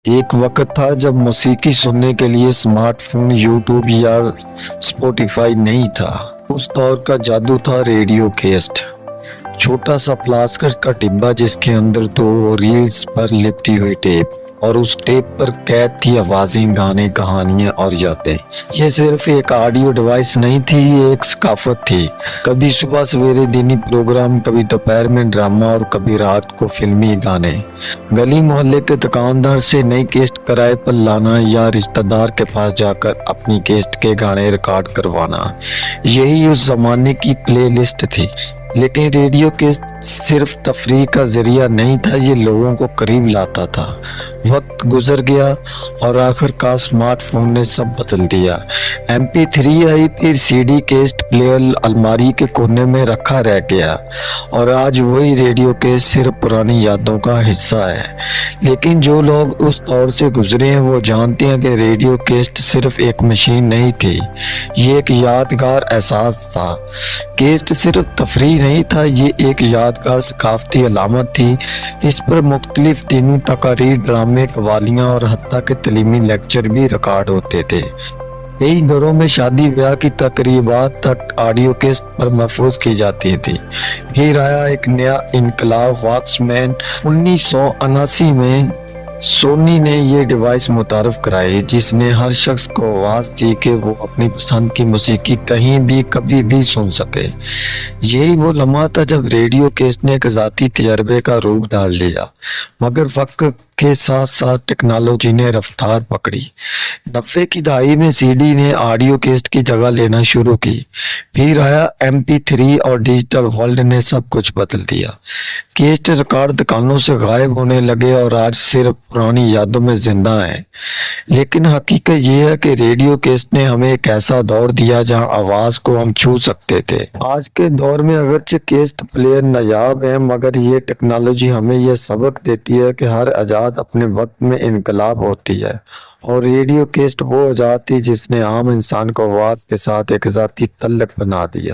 ایک وقت تھا جب موسیقی سننے کے لیے اسمارٹ فون، یوٹیوب یا اسپوٹیفائی نہیں تھا۔ اس دور کا جادو تھا ریڈیو کیسٹ، چھوٹا سا پلاسٹک کا ڈبہ جس کے اندر دو ریلز پر لپٹی ہوئی ٹیپ، اور اس ٹیپ پر قید تھی آوازیں، گانے، کہانیاں اور یادیں۔ یہ صرف ایک آڈیو ڈیوائس نہیں تھی، یہ ایک ثقافت تھی۔ کبھی صبح سویرے دینی پروگرام، کبھی دوپہر میں ڈرامہ، اور کبھی رات کو فلمی گانے۔ گلی محلے کے دکاندار سے نئی کیسٹ کرائے پر لانا، یا رشتہ دار کے پاس جا کر اپنی کیسٹ کے گانے ریکارڈ کروانا، یہی اس زمانے کی پلے لسٹ تھی۔ لیکن ریڈیو کیسٹ صرف تفریح کا ذریعہ نہیں تھا، یہ لوگوں کو قریب لاتا تھا۔ وقت گزر گیا اور آخر کار اسمارٹ فون نے سب بدل دیا۔ MP3 آئی، پھر CD کیسٹ پلیئر الماری کے کونے میں رکھا رہ گیا، اور آج وہی ریڈیو کیسٹ صرف پرانی یادوں کا حصہ ہے۔ لیکن جو لوگ اس دور سے گزرے ہیں وہ جانتے ہیں کہ ریڈیو کیسٹ صرف ایک مشین نہیں تھی، یہ ایک یادگار احساس تھا۔ کیسٹ صرف تفریح نہیں تھا، یہ ایک یادگار ثقافتی علامت تھی۔ اس پر مختلف دینی تقاریر، ڈرامے، قوالیاں اور حتیٰ کہ تعلیمی لیکچر بھی ریکارڈ ہوتے تھے۔ کئی گھروں میں شادی بیاہ کی تقریبات تک آڈیو کیسٹ پر محفوظ کی جاتی تھی۔ پھر آیا ایک نیا انقلاب، واکس مین۔ 1979 میں سونی نے یہ ڈیوائس متعارف کرائی، جس نے ہر شخص کو آواز دی کہ وہ اپنی پسند کی موسیقی کہیں بھی کبھی بھی سن سکے۔ یہی وہ لمحہ تھا جب ریڈیو کیسٹ نے ایک ذاتی تجربے کا روپ ڈال لیا، مگر وقت کے ساتھ ساتھ ٹیکنالوجی نے رفتار پکڑی۔ 90 کی دہائی میں CD نے آڈیو کیسٹ کی جگہ لینا شروع کی، پھر آیا MP3 اور ڈیجیٹل ورلڈ نے سب کچھ بدل دیا۔ کیسٹ ریکارڈ دکانوں سے غائب ہونے لگے اور آج صرف پرانی یادوں میں زندہ ہیں۔ لیکن حقیقت یہ ہے کہ ریڈیو کیسٹ نے ہمیں ایک ایسا دور دیا جہاں آواز کو ہم چھو سکتے تھے۔ آج کے دور میں اگرچہ کیسٹ پلیئر نایاب ہیں، مگر یہ ٹیکنالوجی ہمیں یہ سبق دیتی ہے کہ ہر ایجاد اپنے وقت میں انقلاب ہوتی ہے، اور ریڈیو کیسٹ وہ ایجاد تھی جس نے عام انسان کو آواز کے ساتھ ایک ذاتی تعلق بنا دیا۔